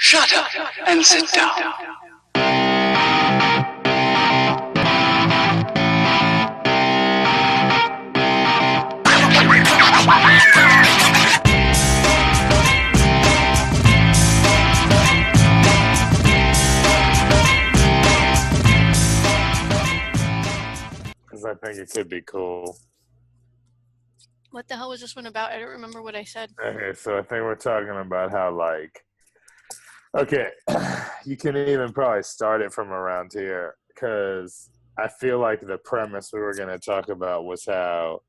Shut up and sit down. Because I think it could be cool. What the hell was this one about? I don't remember what I said. Okay, so I think we're talking about how, like, okay, you can even probably start it from around here, because I feel like the premise we were going to talk about was how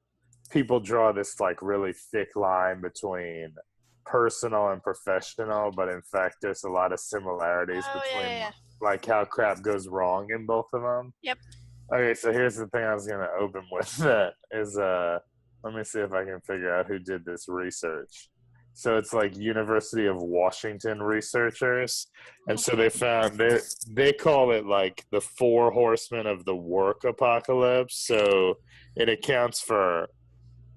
people draw this, like, really thick line between personal and professional, but in fact, there's a lot of similarities between, like, how crap goes wrong in both of them. Yep. Okay, so here's the thing I was going to open with that is, let me see if I can figure out who did this research. So it's like University of Washington researchers. And so they found, they call it like the 4 horsemen of the work apocalypse. So it accounts for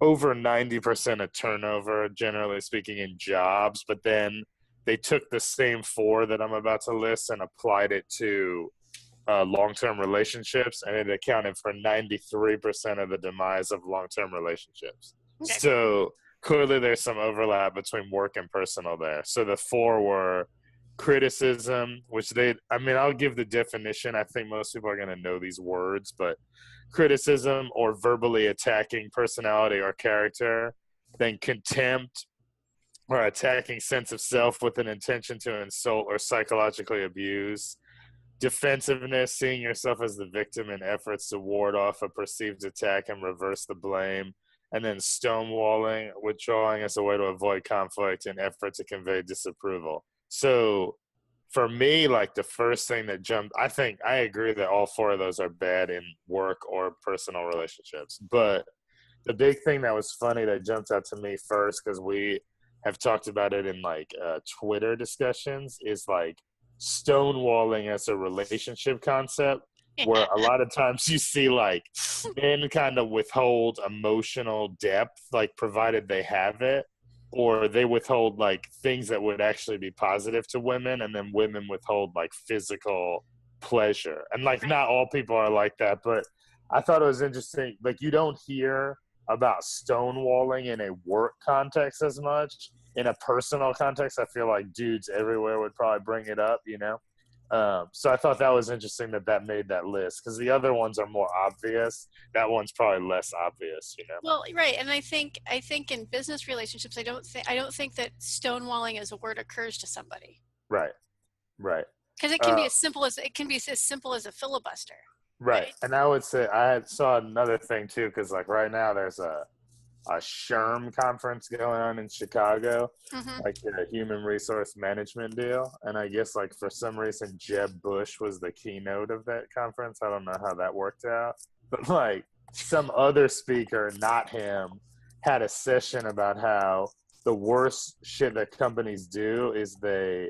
over 90% of turnover, generally speaking, in jobs. But then they took the same 4 that I'm about to list and applied it to long-term relationships, and it accounted for 93% of the demise of long-term relationships. Okay. So clearly there's some overlap between work and personal there. So the 4 were criticism, which I'll give the definition. I think most people are going to know these words, but criticism or verbally attacking personality or character, then contempt or attacking sense of self with an intention to insult or psychologically abuse, defensiveness, seeing yourself as the victim in efforts to ward off a perceived attack and reverse the blame, and then stonewalling, withdrawing as a way to avoid conflict in effort to convey disapproval. So for me, like, the first thing that jumped, I agree that all 4 of those are bad in work or personal relationships. But the big thing that was funny that jumped out to me first, because we have talked about it in like Twitter discussions, is like stonewalling as a relationship concept, where a lot of times you see like men kind of withhold emotional depth, like provided they have it, or they withhold like things that would actually be positive to women, and then women withhold like physical pleasure. And like not all people are like that, but I thought it was interesting. Like you don't hear about stonewalling in a work context as much. In a personal context, I feel like dudes everywhere would probably bring it up, you know? So I thought that was interesting that made that list, because the other ones are more obvious. That one's probably less obvious, you know? Well, right, and I think in business relationships, I don't think that stonewalling as a word occurs to somebody. Right. Because it can be as simple as a filibuster. Right. And I would say I saw another thing too, because like right now there's a SHRM conference going on in Chicago, like a human resource management deal. And I guess like for some reason Jeb Bush was the keynote of that conference. I don't know how that worked out. But like some other speaker, not him, had a session about how the worst shit that companies do is they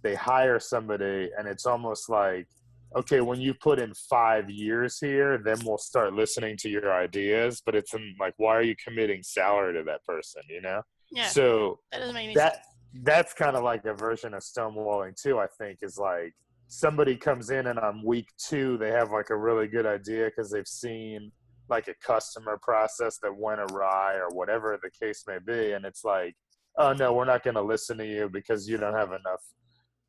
hire somebody and it's almost like, okay, when you put in 5 years here, then we'll start listening to your ideas. But it's in like, why are you committing salary to that person, you know? Yeah. So that doesn't make any sense. That's kind of like a version of stonewalling too, I think, is like somebody comes in and on week 2, they have like a really good idea because they've seen like a customer process that went awry or whatever the case may be. And it's like, oh no, we're not going to listen to you because you don't have enough.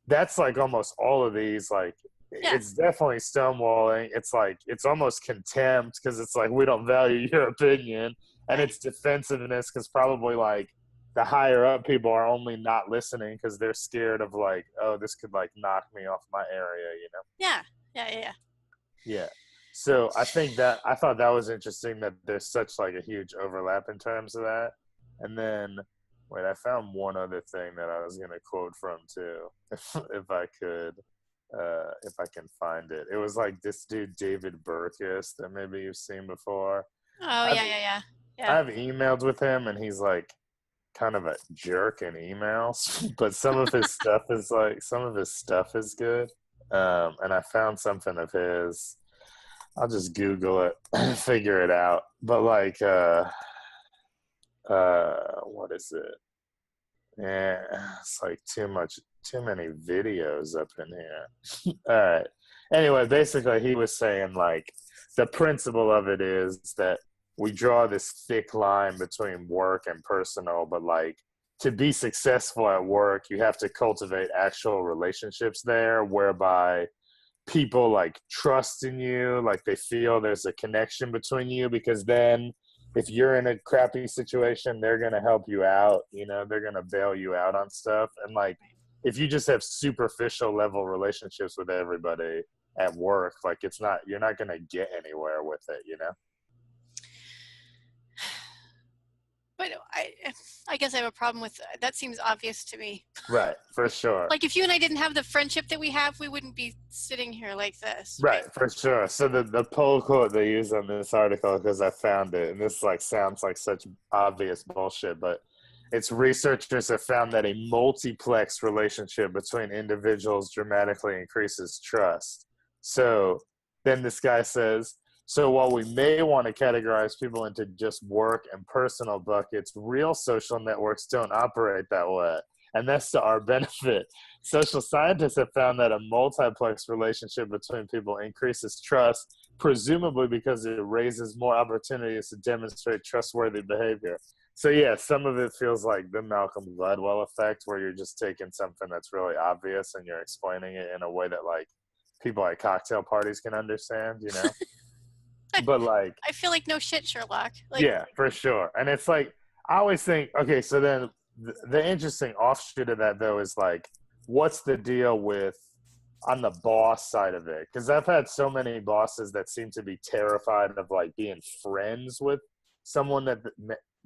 That's like almost all of these, like, yeah. It's definitely stonewalling. It's like, it's almost contempt because it's like, we don't value your opinion. And it's defensiveness because probably like the higher up people are only not listening because they're scared of like, oh, this could like knock me off my area, you know? Yeah. So I thought that was interesting that there's such like a huge overlap in terms of that. And then, wait, I found one other thing that I was going to quote from too, if I could. If I can find it. It was like this dude, David Burkus, that maybe you've seen before. Yeah. I've emailed with him and he's like kind of a jerk in emails, but some of his stuff is good. And I found something of his. I'll just Google it and figure it out. But like, what is it? Yeah, it's like too much too many videos up in here. All right. Anyway, basically, he was saying like the principle of it is that we draw this thick line between work and personal, but like to be successful at work, you have to cultivate actual relationships there, whereby people like trust in you, like they feel there's a connection between you, because then if you're in a crappy situation, they're going to help you out, you know, they're going to bail you out on stuff. And like if you just have superficial level relationships with everybody at work, like it's not, you're not going to get anywhere with it, you know. But I guess I have a problem with that. Seems obvious to me. Right, for sure. Like if you and I didn't have the friendship that we have, we wouldn't be sitting here like this. Right, for sure. So the poll quote they use on this article, because I found it, and this like sounds like such obvious bullshit, but it's researchers have found that a multiplex relationship between individuals dramatically increases trust. So then this guy says, so while we may want to categorize people into just work and personal buckets, real social networks don't operate that way. And that's to our benefit. Social scientists have found that a multiplex relationship between people increases trust, presumably because it raises more opportunities to demonstrate trustworthy behavior. So yeah, some of it feels like the Malcolm Gladwell effect, where you're just taking something that's really obvious and you're explaining it in a way that like people at cocktail parties can understand, you know? But like, I feel like no shit, Sherlock. Like, yeah, for sure. And it's like, I always think, okay, so then the interesting offshoot of that though is like, what's the deal with on the boss side of it? Because I've had so many bosses that seem to be terrified of like being friends with someone that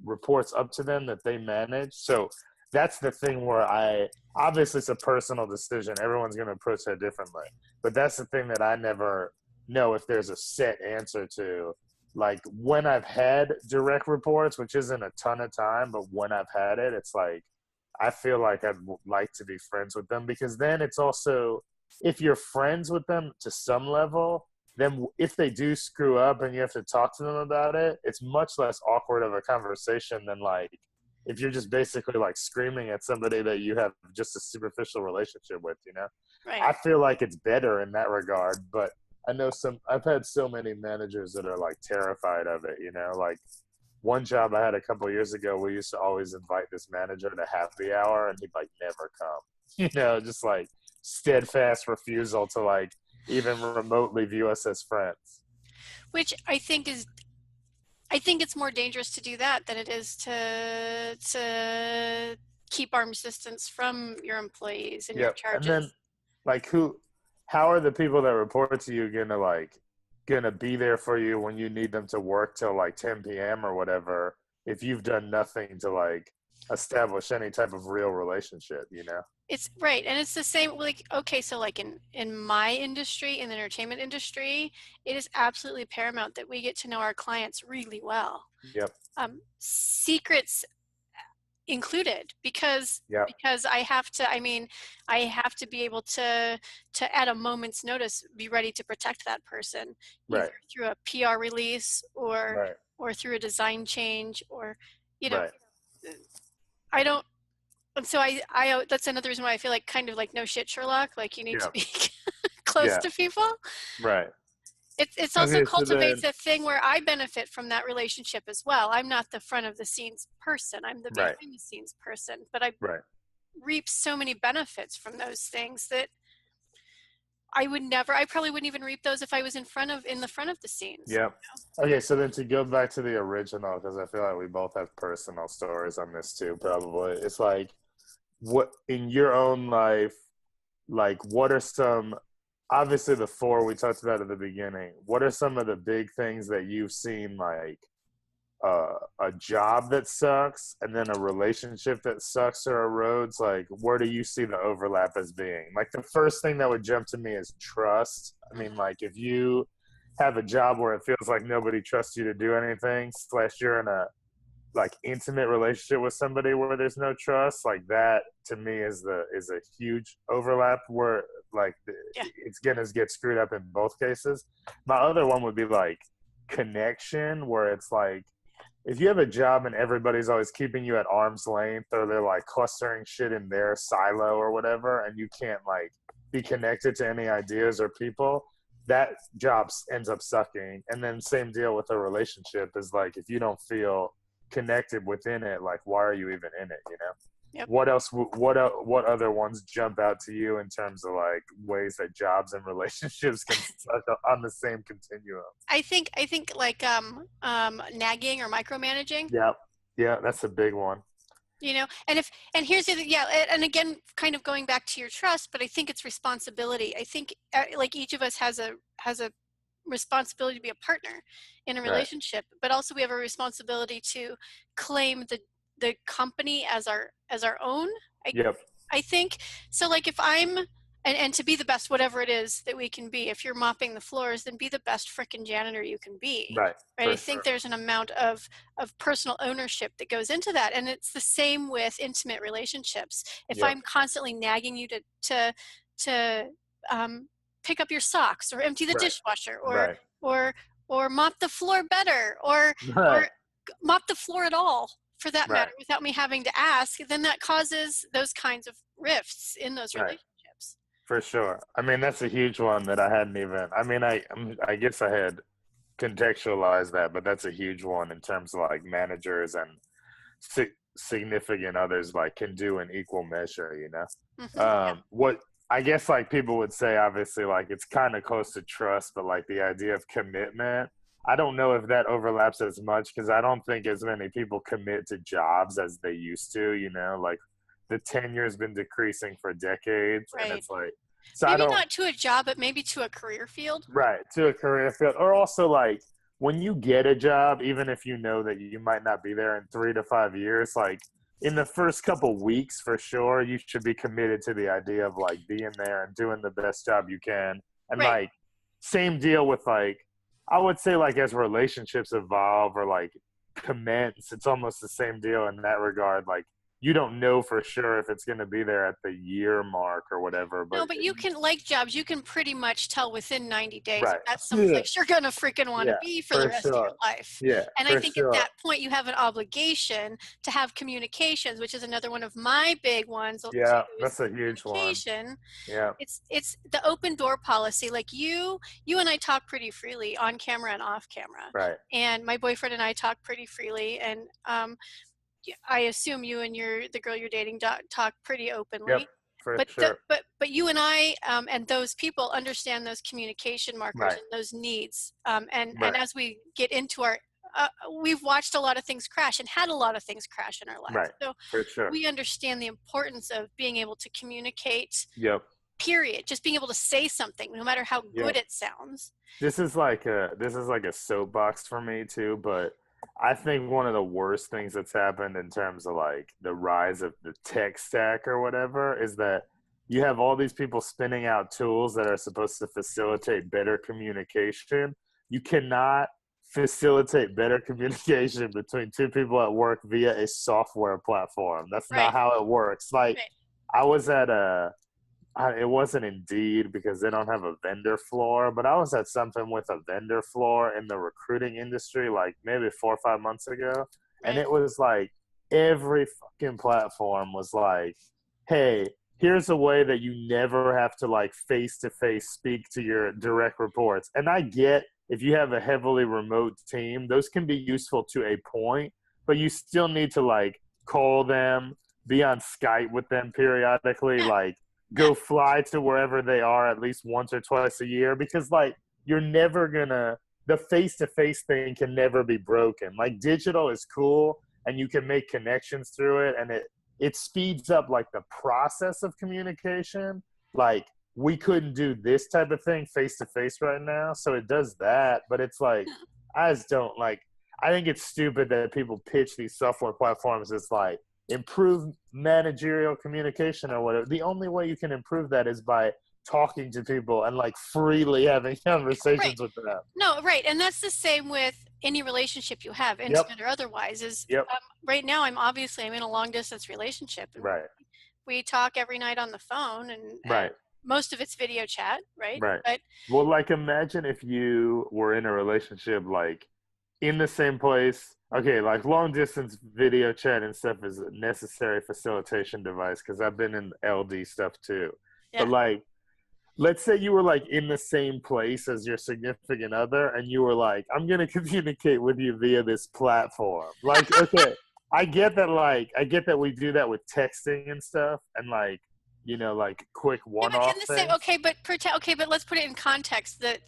reports up to them that they manage. So that's the thing where obviously it's a personal decision. Everyone's going to approach that differently. But that's the thing that I never know if there's a set answer to. Like when I've had direct reports, which isn't a ton of time, but when I've had it, it's like I feel like I'd like to be friends with them, because then it's also, if you're friends with them to some level, then if they do screw up and you have to talk to them about it, it's much less awkward of a conversation than like if you're just basically like screaming at somebody that you have just a superficial relationship with, you know? right. I feel like it's better in that regard, but I know I've had so many managers that are like terrified of it, you know, like one job I had a couple of years ago, we used to always invite this manager to happy hour and he'd like never come, you know, just like steadfast refusal to like even remotely view us as friends. Which I think it's more dangerous to do that than it is to keep arm's distance from your employees and your charges. And then like how are the people that report to you gonna be there for you when you need them to work till like 10 p.m. or whatever if you've done nothing to like establish any type of real relationship, you know? It's right. And it's the same, like, okay, so like in my industry, in the entertainment industry, it is absolutely paramount that we get to know our clients really well. Yep. Secrets included, because I have to be able to at a moment's notice be ready to protect that person, either through a PR release or through a design change, or you know, I don't. And so I that's another reason why I feel like kind of like no shit, Sherlock. Like you need to be close to people. Right. It's also cultivates a thing where I benefit from that relationship as well. I'm not the front of the scenes person. I'm the behind the scenes person. But I reap so many benefits from those things that I probably wouldn't even reap those if I was in the front of the scenes. Yeah. You know? Okay, so then to go back to the original, because I feel like we both have personal stories on this too, probably. It's like, what in your own life, like what are some, obviously the four we talked about at the beginning, what are some of the big things that you've seen, like a job that sucks and then a relationship that sucks or erodes? Like where do you see the overlap as being? Like the first thing that would jump to me is trust. I mean, like if you have a job where it feels like nobody trusts you to do anything, / you're in a like intimate relationship with somebody where there's no trust, like that to me is a huge overlap where like it's gonna get screwed up in both cases. My other one would be like connection, where it's like if you have a job and everybody's always keeping you at arm's length, or they're like clustering shit in their silo or whatever, and you can't like be connected to any ideas or people, that job ends up sucking. And then same deal with a relationship is like, if you don't feel connected within it, like why are you even in it, you know? Yep. What else, what other ones jump out to you in terms of like ways that jobs and relationships can suck on the same continuum? I think like nagging or micromanaging. Yeah, that's a big one. You know, and here's the and again, kind of going back to your trust, but I think it's responsibility. I think like each of us has a responsibility to be a partner in a relationship, but also we have a responsibility to claim the company as our own. I think so. Like if I'm and to be the best whatever it is that we can be. If you're mopping the floors, then be the best frickin' janitor you can be. Right. I think there's an amount of personal ownership that goes into that, and it's the same with intimate relationships. If I'm constantly nagging you to pick up your socks or empty the dishwasher or mop the floor better or mop the floor at all for that matter without me having to ask, then that causes those kinds of rifts in those relationships. For sure. I mean, that's a huge one that I hadn't even, I mean, I guess I had contextualized that, but that's a huge one in terms of like managers and significant others like can do in equal measure, you know? What I guess like people would say, obviously, like it's kind of close to trust, but like the idea of commitment, I don't know if that overlaps as much because I don't think as many people commit to jobs as they used to, you know, like the tenure has been decreasing for decades. And it's like, so maybe not to a job, but maybe to a career field. Right. To a career field. Or also like when you get a job, even if you know that you might not be there in 3 to 5 years, like in the first couple weeks for sure, you should be committed to the idea of like being there and doing the best job you can. And like same deal with like, I would say like as relationships evolve or like commence, it's almost the same deal in that regard. Like you don't know for sure if it's going to be there at the year mark or whatever. But no, but you can, like jobs, you can pretty much tell within 90 days if that's someplace you're going to freaking want to be for the rest of your life. And I think at that point you have an obligation to have communications, which is another one of my big ones. Yeah, that's a huge one. Yeah. It's the open door policy. Like you and I talk pretty freely on camera and off camera. Right. And my boyfriend and I talk pretty freely. And I assume you and the girl you're dating talk pretty openly. Yep, sure. But you and I and those people understand those communication markers and those needs. And as we get into our, we've watched a lot of things crash and had a lot of things crash in our lives. So we understand the importance of being able to communicate. Period. Just being able to say something, no matter how good it sounds. This is like a soapbox for me too, but I think one of the worst things that's happened in terms of like the rise of the tech stack or whatever is that you have all these people spinning out tools that are supposed to facilitate better communication. You cannot facilitate better communication between two people at work via a software platform. That's not how it works. Like I was at it wasn't Indeed because they don't have a vendor floor, but I was at something with a vendor floor in the recruiting industry like maybe 4 or 5 months ago. And it was like every fucking platform was like, hey, here's a way that you never have to like face-to-face speak to your direct reports. And I get if you have a heavily remote team, those can be useful to a point, but you still need to like call them, be on Skype with them periodically, like go fly to wherever they are at least once or twice a year, because like you're never gonna, the face-to-face thing can never be broken. Like digital is cool and you can make connections through it and it speeds up like the process of communication. Like we couldn't do this type of thing face-to-face right now, so it does that, but it's like I just don't like, I think it's stupid that people pitch these software platforms as like improve managerial communication or whatever. The only way you can improve that is by talking to people and like freely having conversations with them. No, and that's the same with any relationship you have, intimate or otherwise. Is right now I'm in a long distance relationship. And we talk every night on the phone, and most of it's video chat, But well, like imagine if you were in a relationship like in the same place. okay, like long distance video chat and stuff is a necessary facilitation device because I've been in LD stuff too. Yeah. But like, let's say you were like in the same place as your significant other and you were like, I'm going to communicate with you via this platform. Like, okay, I get that we do that with texting and stuff and like, you know, like quick Yeah, but one-off in the things. same, okay, but let's put it in context that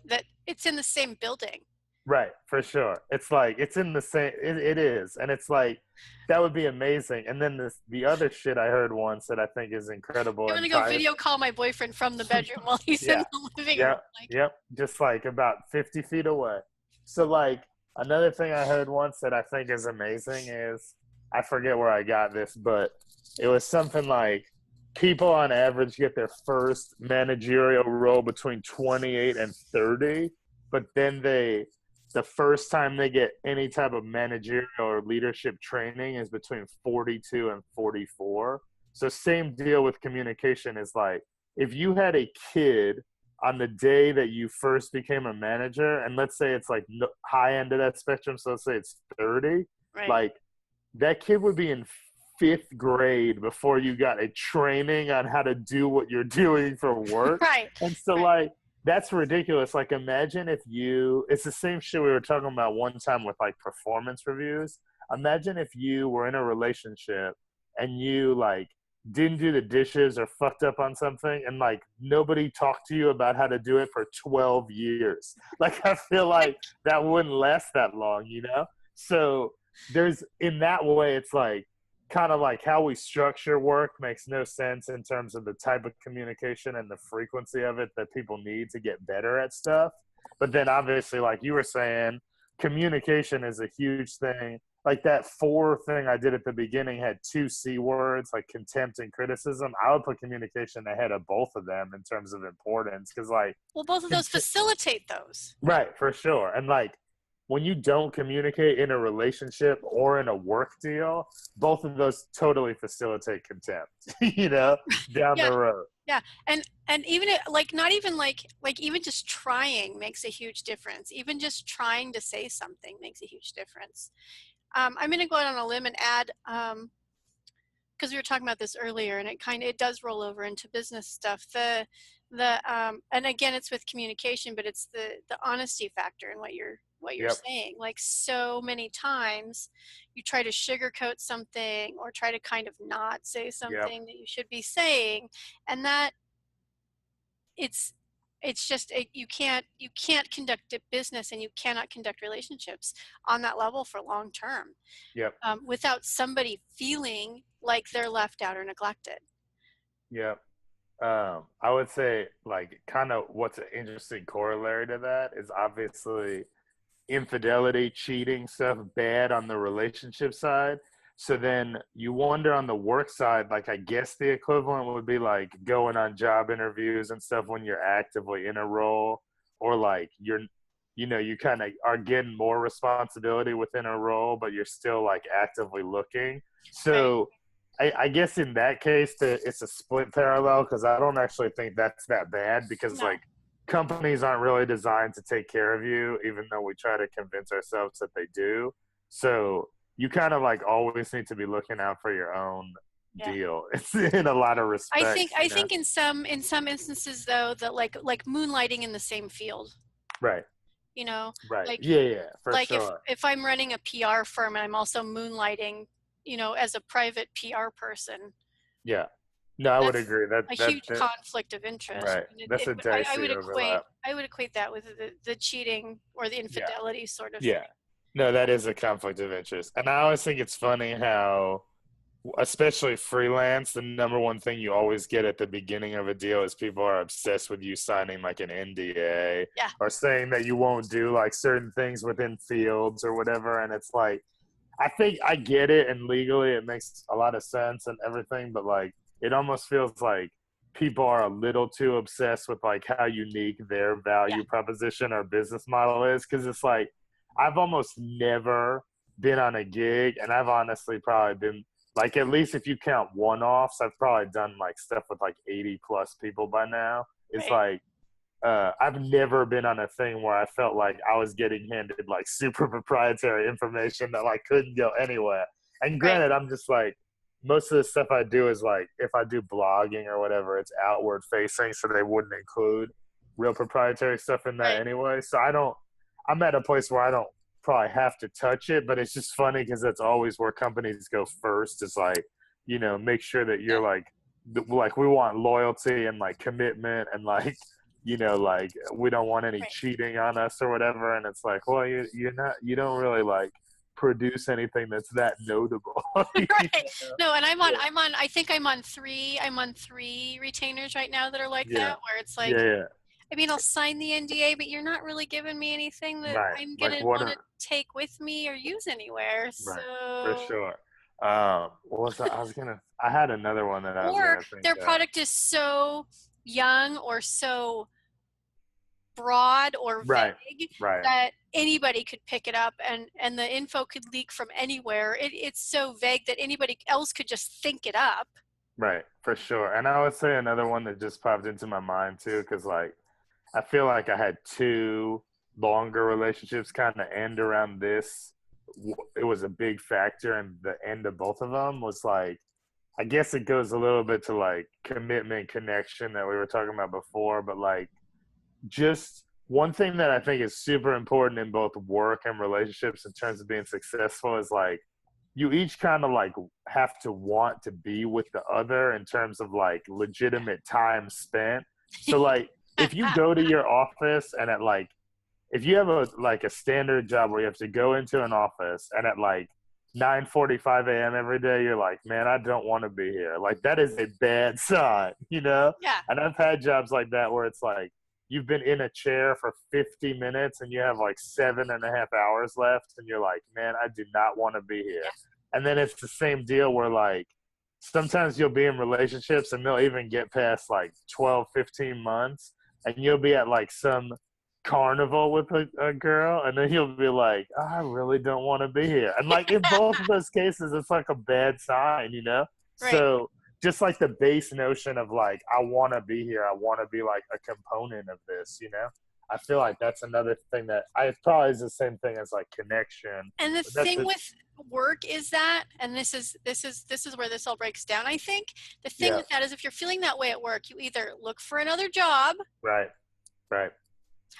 it's in the same building. Right, for sure. It's like it's in the same. It is, and it's like that would be amazing. And then the other shit I heard once that I think is incredible I'm and gonna go video call my boyfriend from the bedroom while he's in yeah, the living room. yep, yep, just like about 50 feet away. So like another thing I heard once that I think is amazing is I forget where I got this, but it was something like people on average get their first managerial role between 28 and 30, but then the first time they get any type of managerial or leadership training is between 42 and 44. So same deal with communication is like if you had a kid on the day that you first became a manager, and let's say it's like high end of that spectrum, so let's say it's 30, Right. like that kid would be in fifth grade before you got a training on how to do what you're doing for work. Right. And so like that's ridiculous. Like imagine if it's the same shit we were talking about one time with like performance reviews. Imagine if you were in a relationship and you like didn't do the dishes or fucked up on something and like nobody talked to you about how to do it for 12 years. Like I feel like that wouldn't last that long, you know? So there's in that way it's like kind of like how we structure work makes no sense in terms of the type of communication and the frequency of it that people need to get better at stuff. But then obviously, like you were saying, communication is a huge thing. Like that 4 thing I did at the beginning had 2 C words, like contempt and criticism. I would put communication ahead of both of them in terms of importance. Cause like, well, both of those facilitate those. Right, for sure. And like, when you don't communicate in a relationship or in a work deal, both of those totally facilitate contempt, you know, down Yeah. the road. Yeah, and even like not even like even just trying makes a huge difference. Even just trying to say something makes a huge difference. I'm going to go out on a limb and add because we were talking about this earlier, and it does roll over into business stuff. And again, it's with communication, but it's the honesty factor in what you're Yep. saying. Like so many times, you try to sugarcoat something or try to kind of not say something that you should be saying, and that it's just you can't conduct a business and you cannot conduct relationships on that level for long term. Yep. Without somebody feeling like they're left out or neglected. Yep. I would say like kind of what's an interesting corollary to that is obviously infidelity, cheating, stuff bad on the relationship side. So then you wonder on the work side, like I guess the equivalent would be like going on job interviews and stuff when you're actively in a role, or like you kind of are getting more responsibility within a role, but you're still like actively looking. So I guess in that case, it's a split parallel because I don't actually think that's that bad because like companies aren't really designed to take care of you, even though we try to convince ourselves that they do. So you kind of like always need to be looking out for your own deal. It's in a lot of respects. I think in some instances though that like moonlighting in the same field. Right. You know. Right. Like, yeah, for like sure. if I'm running a PR firm and I'm also moonlighting, you know, as a private PR person. Yeah. No, I would agree. That's a huge conflict of interest. Right. That's a dicey overlap. I would equate that with the cheating or the infidelity sort of thing. No, that is a conflict of interest. And I always think it's funny how, especially freelance, the number one thing you always get at the beginning of a deal is people are obsessed with you signing like an NDA or saying that you won't do like certain things within fields or whatever. And it's like, I think I get it, and legally it makes a lot of sense and everything, but like, it almost feels like people are a little too obsessed with like how unique their value proposition or business model is. Cause it's like, I've almost never been on a gig, and I've honestly probably been like, at least if you count one-offs, I've probably done like stuff with like 80 plus people by now. It's like I've never been on a thing where I felt like I was getting handed like super proprietary information that like couldn't go anywhere. And granted, I'm just like, most of the stuff I do is like, if I do blogging or whatever, it's outward facing, so they wouldn't include real proprietary stuff in that anyway. So I'm at a place where I don't probably have to touch it, but it's just funny because that's always where companies go first, is like, you know, make sure that you're like we want loyalty and like commitment, and like, you know, like we don't want any cheating on us or whatever. And it's like, well, you don't really like produce anything that's that notable. Right. No, and I think I'm on three retainers right now that are like that, where it's like, I mean, I'll sign the NDA, but you're not really giving me anything that I'm going to want to take with me or use anywhere. So for sure. What was that? I had another one that I was going to think their product is so young or so broad or vague that anybody could pick it up, and the info could leak from anywhere. It's so vague that anybody else could just think it up. Right, for sure. And I would say another one that just popped into my mind too, because like I feel like I had two longer relationships kind of end around this. It was a big factor, and the end of both of them was like, I guess it goes a little bit to like commitment, connection that we were talking about before, but like just one thing that I think is super important in both work and relationships in terms of being successful is like, you each kind of like have to want to be with the other in terms of like legitimate time spent. So like, if you go to your office and at like, if you have a standard job where you have to go into an office and at like 9:45 a.m. every day, you're like, man, I don't want to be here. Like, that is a bad sign, you know? Yeah. And I've had jobs like that where it's like, you've been in a chair for 50 minutes and you have like 7.5 hours left, and you're like, man, I do not want to be here. Yeah. And then it's the same deal where like, sometimes you'll be in relationships and they'll even get past like 12, 15 months, and you'll be at like some carnival with a girl, and then you'll be like, oh, I really don't want to be here. And like in both of those cases, it's like a bad sign, you know? Right. So just like the base notion of like, I want to be here, I want to be like a component of this, you know? I feel like that's another thing that probably is the same thing as like connection. And the thing with work is that, and this is where this all breaks down, I think. The thing with that is, if you're feeling that way at work, you either look for another job. Right.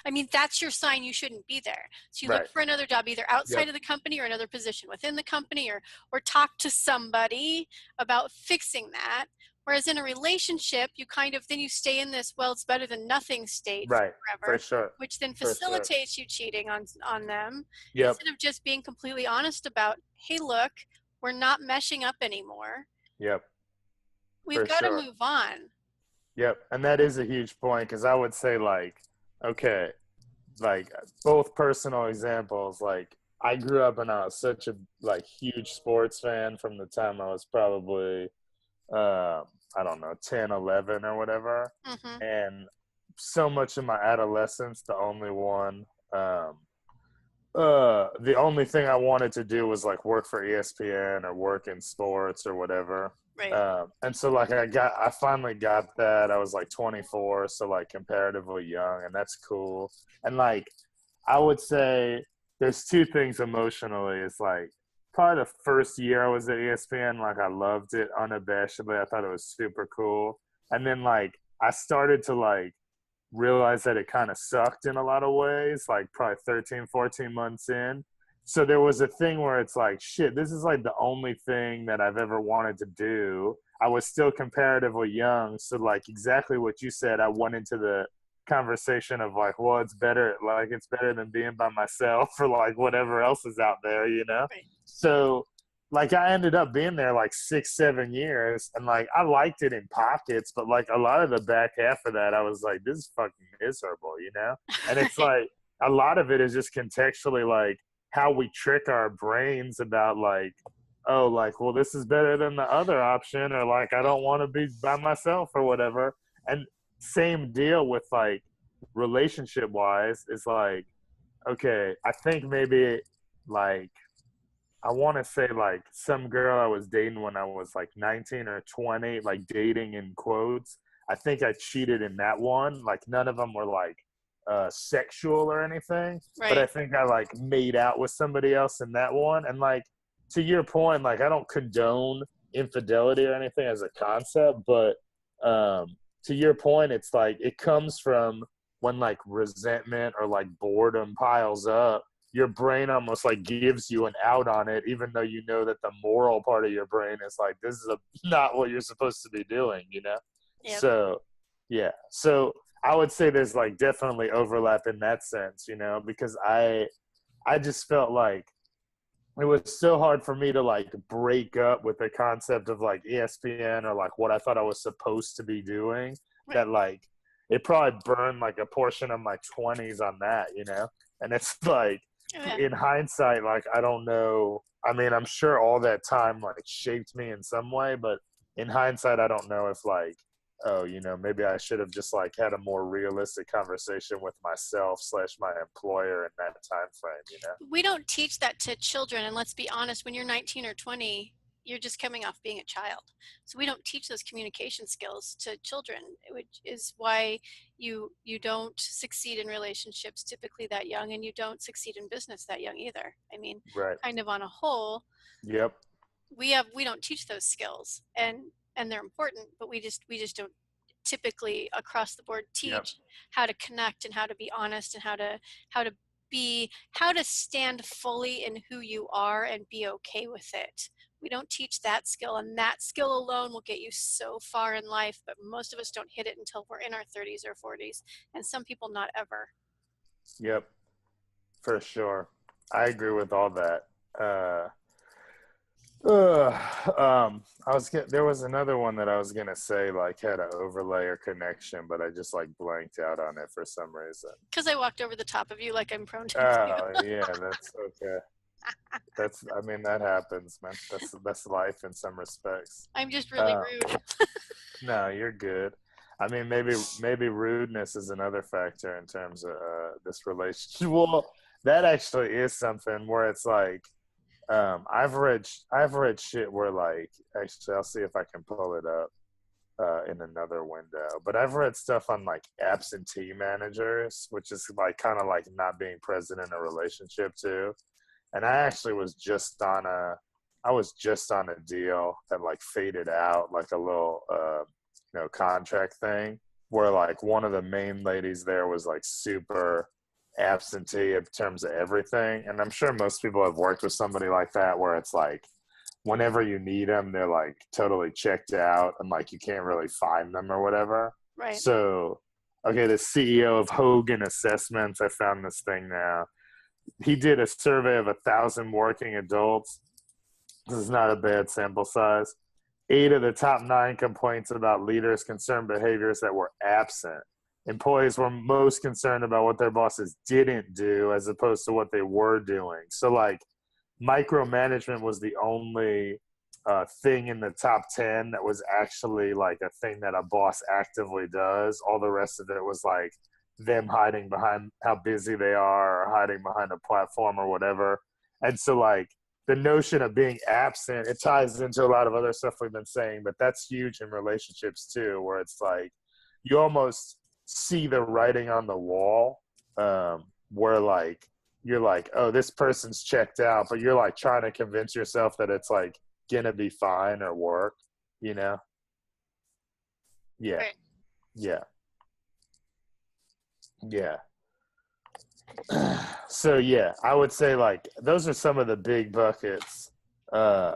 I mean, that's your sign you shouldn't be there. So you look for another job, either outside of the company or another position within the company, or talk to somebody about fixing that. Whereas in a relationship, you kind of, then you stay in this, well, it's better than nothing state forever. For sure. Which then facilitates you cheating on them. Instead of just being completely honest about, hey, look, we're not meshing up anymore. We've got to move on. And that is a huge point, because I would say like, okay, like both personal examples, like I grew up and I was such a like huge sports fan from the time I was probably I don't know, 10, 11 or whatever. Mm-hmm. And so much of my adolescence, the only thing I wanted to do was like work for ESPN or work in sports or whatever. Right. And so like I finally got that. I was like 24, so like comparatively young, and that's cool. And like I would say there's two things emotionally. It's like probably the first year I was at ESPN, like I loved it unabashedly. I thought it was super cool. And then like I started to like realize that it kind of sucked in a lot of ways, like probably 13, 14 months in. So there was a thing where it's like, shit, this is like the only thing that I've ever wanted to do. I was still comparatively young. So like exactly what you said, I went into the conversation of like, well, it's better than being by myself or like whatever else is out there, you know? Right. So like I ended up being there like 6-7 years, and like I liked it in pockets, but like a lot of the back half of that, I was like, this is fucking miserable, you know? And it's like a lot of it is just contextually like how we trick our brains about like, oh, like, well, this is better than the other option, or like I don't want to be by myself or whatever. And same deal with like relationship wise, is like, okay, I think maybe like I want to say like some girl I was dating when I was like 19 or 20, like dating in quotes, I think I cheated in that one. Like none of them were like sexual or anything, but I Right. think I like made out with somebody else in that one. And like to your point, like I don't condone infidelity or anything as a concept, but to your point, it's like it comes from when like resentment or like boredom piles up, your brain almost like gives you an out on it, even though you know that the moral part of your brain is like, this is not what you're supposed to be doing, you know? Yep. So, yeah. So I would say there's like definitely overlap in that sense, you know, because I just felt like it was so hard for me to like break up with the concept of like ESPN or like what I thought I was supposed to be doing, Right. that like it probably burned like a portion of my 20s on that, you know? And it's like Yeah. in hindsight, like I don't know. I mean, I'm sure all that time like shaped me in some way, but in hindsight, I don't know if like, oh, you know, maybe I should have just like had a more realistic conversation with myself slash my employer in that time frame, you know? We don't teach that to children, and let's be honest, when you're 19 or 20, you're just coming off being a child. So we don't teach those communication skills to children, which is why you don't succeed in relationships typically that young, and you don't succeed in business that young either. I mean, Right. kind of on a whole, Yep. we don't teach those skills, and they're important, but we just don't typically across the board Yep. teach how to connect and how to be honest and how to how to stand fully in who you are and be okay with it. We don't teach that skill, and that skill alone will get you so far in life, but most of us don't hit it until we're in our 30s or 40s, and some people not ever. Yep. For sure. I agree with all that. There was another one that I was gonna say like had an overlay or connection, but I just like blanked out on it for some reason. Because I walked over the top of you like I'm prone to do. Oh yeah, that's okay. I mean that happens, man. That's life in some respects. I'm just really rude. No, you're good. I mean, maybe rudeness is another factor in terms of this relationship. Well, that actually is something where it's like I've read shit where like actually I'll see if I can pull it up in another window. But I've read stuff on like absentee managers, which is like kind of like not being present in a relationship too. And I was just on a deal that like faded out like a little you know, contract thing where like one of the main ladies there was like super absentee in terms of everything. And I'm sure most people have worked with somebody like that where it's like whenever you need them, they're like totally checked out and like you can't really find them or whatever. Right. So, okay, the CEO of Hogan Assessments, I found this thing now. He did a survey of 1,000 working adults. This is not a bad sample size. 8 of the top 9 complaints about leaders concerned behaviors that were absent. Employees were most concerned about what their bosses didn't do as opposed to what they were doing. So, like, micromanagement was the only thing in the top 10 that was actually like a thing that a boss actively does. All the rest of it was like them hiding behind how busy they are or hiding behind a platform or whatever. And so, like, the notion of being absent, it ties into a lot of other stuff we've been saying, but that's huge in relationships too, where it's like you almost see the writing on the wall, where like you're like, oh, this person's checked out, but you're like trying to convince yourself that it's like gonna be fine or work, you know? Yeah. Right. Yeah. Yeah. So yeah, I would say like those are some of the big buckets. Uh,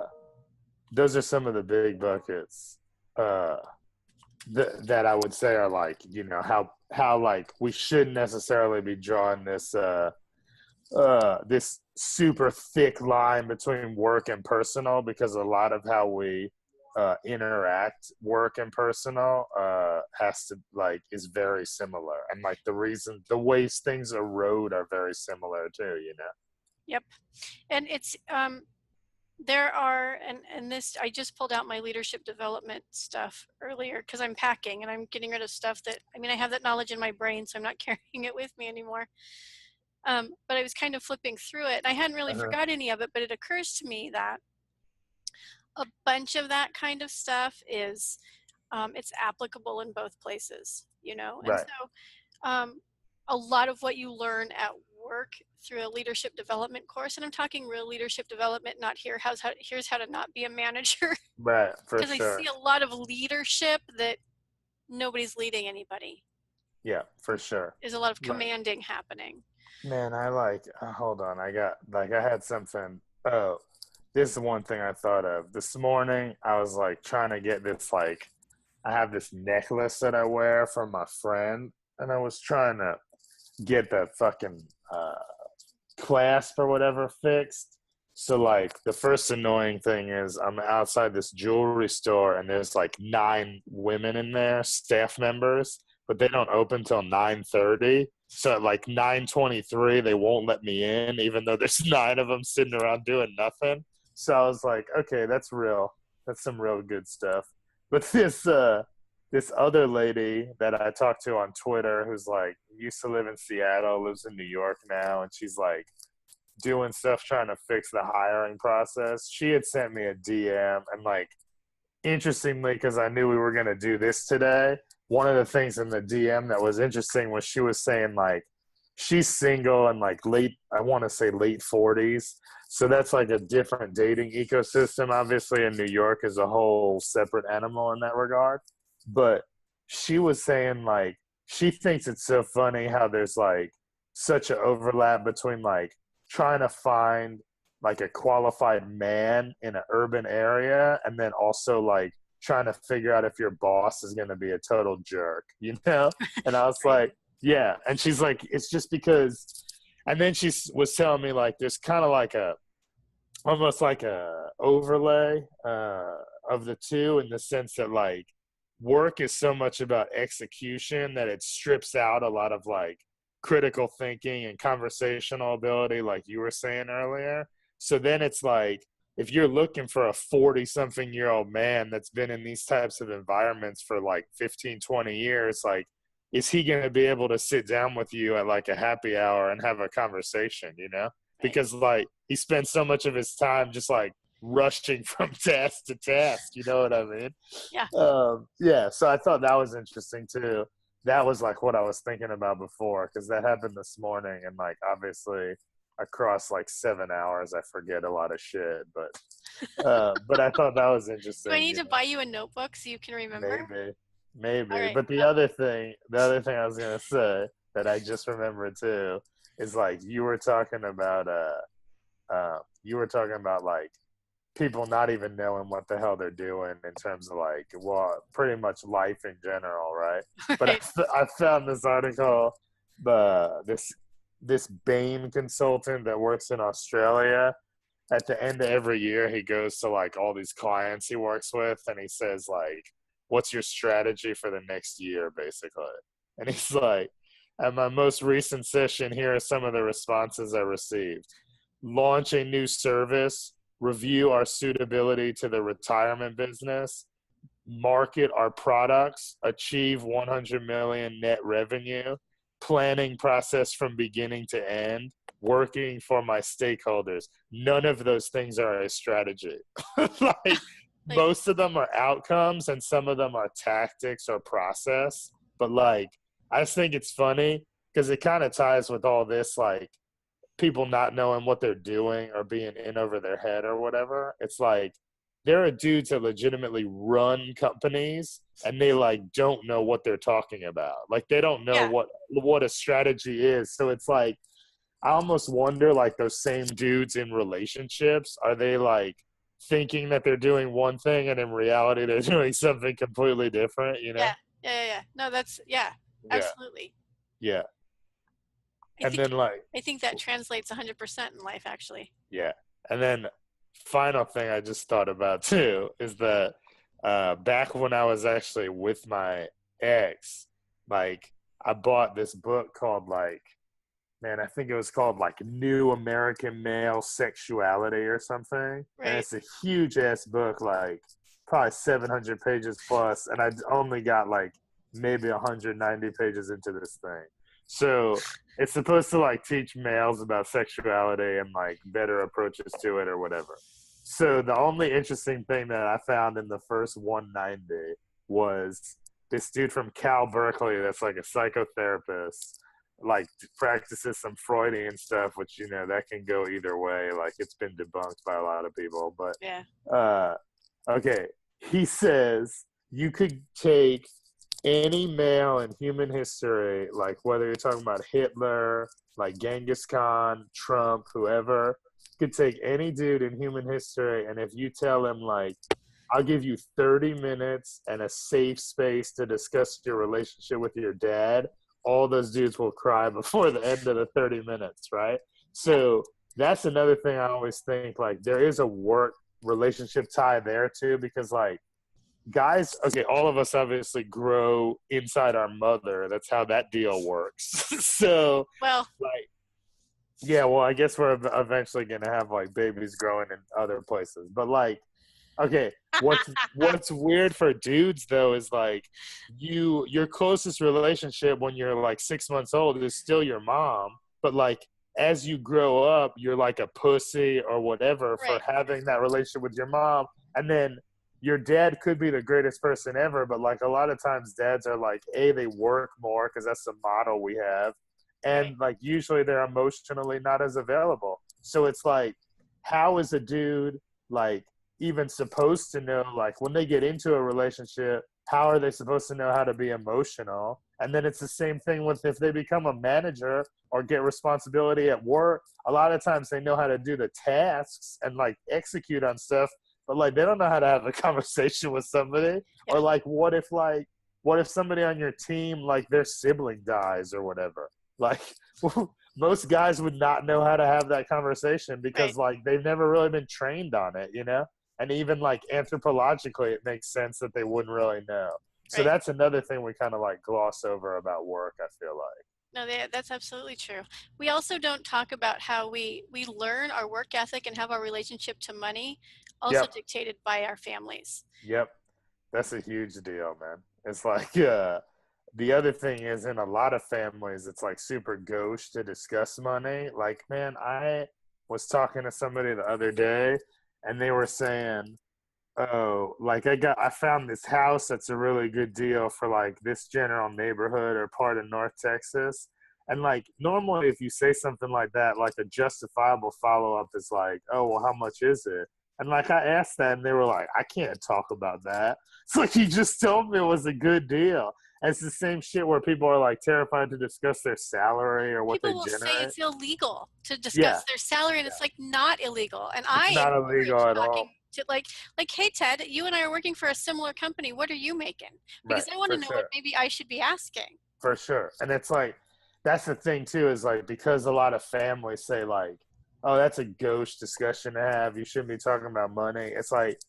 those are some of the big buckets that I would say are like, you know, how like we shouldn't necessarily be drawing this super thick line between work and personal, because a lot of how we interact work and personal has to like is very similar, and like the ways things erode are very similar too, you know. Yep. And it's there are, and this, I just pulled out my leadership development stuff earlier because I'm packing and I'm getting rid of stuff that, I mean, I have that knowledge in my brain, so I'm not carrying it with me anymore. But I was kind of flipping through it and I hadn't really forgot any of it, but it occurs to me that a bunch of that kind of stuff is it's applicable in both places, you know? And Right. so a lot of what you learn at work through a leadership development course, and I'm talking real leadership development, not here's how to not be a manager. Right, for Because I sure. see a lot of leadership that nobody's leading anybody. Yeah, for sure. There's a lot of commanding happening. Man, I like, hold on. I had something. Oh, this is one thing I thought of. This morning, I was like trying to get this, like, I have this necklace that I wear from my friend, and I was trying to get the fucking clasp or whatever fixed. So, like, the first annoying thing is I'm outside this jewelry store, and there's like 9 women in there, staff members, but they don't open till 9:30. So at like 9:23, they won't let me in, even though there's 9 of them sitting around doing nothing. So I was like, okay, that's real. That's some real good stuff. But this other lady that I talked to on Twitter, who's like used to live in Seattle, lives in New York now, and she's like doing stuff trying to fix the hiring process. She had sent me a DM, and like, interestingly, because I knew we were going to do this today, one of the things in the DM that was interesting was she was saying like she's single and like I want to say late 40s. So that's like a different dating ecosystem. Obviously, in New York is a whole separate animal in that regard. But she was saying like she thinks it's so funny how there's like such an overlap between like trying to find like a qualified man in an urban area, and then also like trying to figure out if your boss is going to be a total jerk, you know? And I was like, yeah. And she's like, it's just because, and then she was telling me like, there's kind of like almost like a overlay of the two, in the sense that like work is so much about execution that it strips out a lot of like critical thinking and conversational ability, like you were saying earlier. So then it's like, if you're looking for a 40-something-year-old man that's been in these types of environments for like 15, 20 years, like, is he going to be able to sit down with you at like a happy hour and have a conversation, you know? Because like he spends so much of his time just like rushing from task to task, you know what I mean? Yeah. Yeah, so I thought that was interesting too. That was like what I was thinking about before, because that happened this morning, and like obviously across like 7 hours I forget a lot of shit, but I thought that was interesting. Do I need to buy you a notebook so you can remember? Maybe. Right. But the other thing I was gonna say that I just remembered too is like you were talking about like people not even knowing what the hell they're doing in terms of like, well, pretty much life in general, right? But I found this article, this Bain consultant that works in Australia. At the end of every year, he goes to like all these clients he works with, and he says like, "What's your strategy for the next year?" basically. And he's like, "At my most recent session, here are some of the responses I received: launch a new service, review our suitability to the retirement business, market our products, achieve 100 million net revenue, planning process from beginning to end, working for my stakeholders." None of those things are a strategy. like most of them are outcomes, and some of them are tactics or process. But like, I just think it's funny because it kind of ties with all this, like people not knowing what they're doing or being in over their head or whatever. It's like there are dudes that legitimately run companies, and they like don't know what they're talking about. Like they don't know what a strategy is. So it's like I almost wonder, like those same dudes in relationships, are they like thinking that they're doing one thing and in reality they're doing something completely different, you know? Yeah. No, that's absolutely. Yeah. I think that translates 100% in life, actually. Yeah. And then final thing I just thought about too is that back when I was actually with my ex, like I bought this book called like, man, I think it was called like New American Male Sexuality or something. Right. And it's a huge ass book, like probably 700 pages plus, and I only got like maybe 190 pages into this thing. So it's supposed to like teach males about sexuality and like better approaches to it or whatever. So the only interesting thing that I found in the first 190 was this dude from Cal Berkeley that's like a psychotherapist, like practices some Freudian stuff, which, you know, that can go either way. Like it's been debunked by a lot of people. But Yeah. okay, he says you could take any male in human history, like whether you're talking about Hitler, like Genghis Khan, Trump, whoever, could take any dude in human history, and if you tell him, like, I'll give you 30 minutes and a safe space to discuss your relationship with your dad, all those dudes will cry before the end of the 30 minutes, right? So that's another thing I always think, like, there is a work relationship tie there too, because like guys, okay, all of us obviously grow inside our mother. That's how that deal works. So, well, like, yeah, well, I guess we're eventually gonna have like babies growing in other places, but like, okay, what's weird for dudes though is like your closest relationship when you're like 6 months old is still your mom, but like as you grow up, you're like a pussy or whatever for right. having that relationship with your mom, and then your dad could be the greatest person ever, but like a lot of times dads are like, A, they work more because that's the model we have, and Right. like usually they're emotionally not as available. So it's like, how is a dude like even supposed to know, like when they get into a relationship, how are they supposed to know how to be emotional? And then it's the same thing with if they become a manager or get responsibility at work. A lot of times they know how to do the tasks and like execute on stuff, but like they don't know how to have a conversation with somebody. Yeah. Or like what if somebody on your team, like their sibling dies or whatever, like most guys would not know how to have that conversation because Right. like they've never really been trained on it, you know. And even like anthropologically it makes sense that they wouldn't really know. So Right. that's another thing we kind of like gloss over about work, I feel like. No, that's absolutely true. We also don't talk about how we learn our work ethic and have our relationship to money also Yep. dictated by our families. Yep. That's a huge deal, man. It's like the other thing is in a lot of families it's like super gauche to discuss money. Like, man, I was talking to somebody the other day and they were saying, oh, like I found this house that's a really good deal for like this general neighborhood or part of North Texas. And like normally if you say something like that, like a justifiable follow up is like, oh well, how much is it? And like I asked that and they were like, I can't talk about that. It's like you just told me it was a good deal. And it's the same shit where people are like terrified to discuss their salary or what they People will say generate. it's illegal to Yeah, discuss their salary, and yeah. it's like not illegal. And It's I not illegal encourage at talking all. to like, hey Ted, you and I are working for a similar company. What are you making? Because Right, I want for to know what sure. maybe I should be asking. For sure. And it's like, that's the thing too, is like, because a lot of families say like, oh, that's a gauche discussion to have, you shouldn't be talking about money. It's like,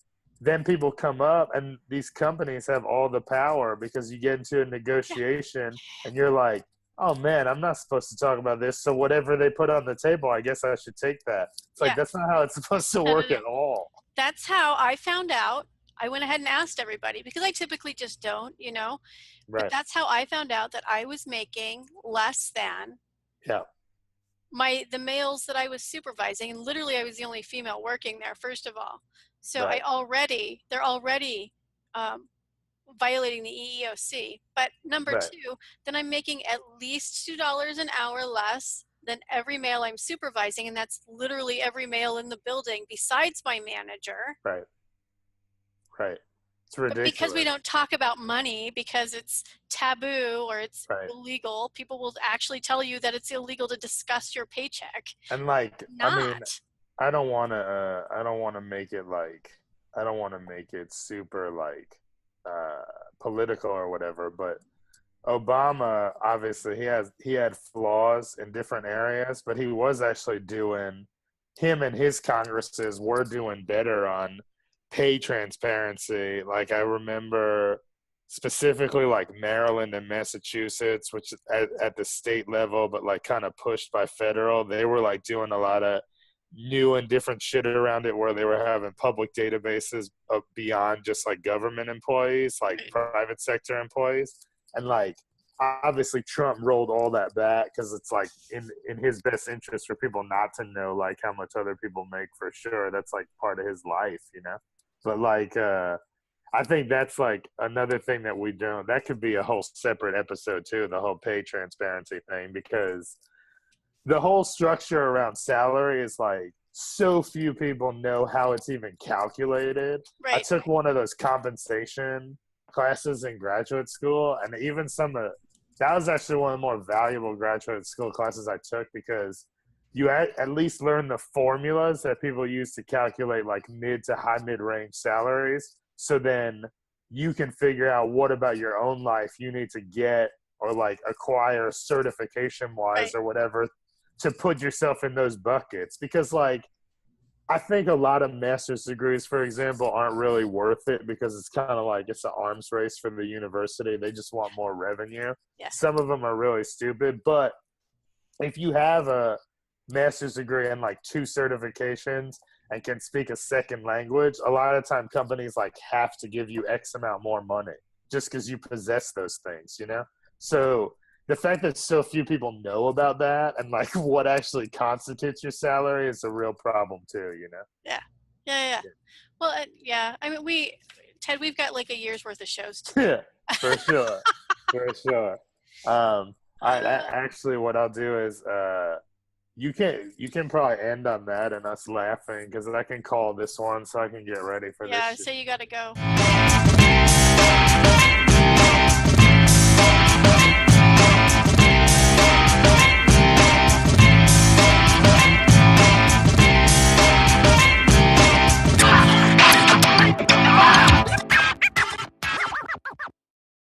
then people come up and these companies have all the power because you get into a Yeah, negotiation and you're like, oh man, I'm not supposed to talk about this, so whatever they put on the table, I guess I should take that. It's like, yeah. that's not how it's supposed to No, no, work no. at all. That's how I found out. I went ahead and asked everybody because I typically just don't, you know. But Right. that's how I found out that I was making less than Yeah. the males that I was supervising, and literally I was the only female working there, first of all. So Right. they're already um, violating the EEOC. But number Right. two, then I'm making at least $2 an hour less than every male I'm supervising, and that's literally every male in the building besides my manager. Right. Right. It's But because we ridiculous. don't talk about money, because it's taboo or it's Right. illegal, people will actually tell you that it's illegal to discuss your paycheck. And like, I mean, Not. I don't want to make it like, I don't want to make it super like political or whatever, but Obama obviously he had flaws in different areas, but he was actually doing, him and his congresses were doing better on pay transparency. Like I remember specifically like Maryland and Massachusetts, which at the state level, but like kind of pushed by federal, they were like doing a lot of new and different shit around it where they were having public databases beyond just like government employees, like private sector employees. And like obviously Trump rolled all that back because it's like in his best interest for people not to know like how much other people make, for sure. That's like part of his life, you know. But like I think that's like another thing that we don't. That could be a whole separate episode too, the whole pay transparency thing, because the whole structure around salary is like so few people know how it's even calculated. Right. I took one of those compensation classes in graduate school, and even that was actually one of the more valuable graduate school classes I took, because you at least learn the formulas that people use to calculate like mid to high mid-range salaries. So then you can figure out what about your own life you need to get or like acquire certification wise or whatever to put yourself in those buckets. Because like, I think a lot of master's degrees, for example, aren't really worth it because it's kind of like it's an arms race for the university. They just want more revenue. Yeah. Some of them are really stupid, but if you have a master's degree and like 2 certifications and can speak a second language, a lot of time companies like have to give you X amount more money just because you possess those things, you know? So the fact that so few people know about that and like what actually constitutes your salary is a real problem too, you know? Yeah. Well, yeah. I mean, Ted, we've got like a year's worth of shows to do. Yeah, for sure. For sure. Actually, what I'll do is you can probably end on that and us laughing, because I can call this one so I can get ready for this. Yeah, so you got to go.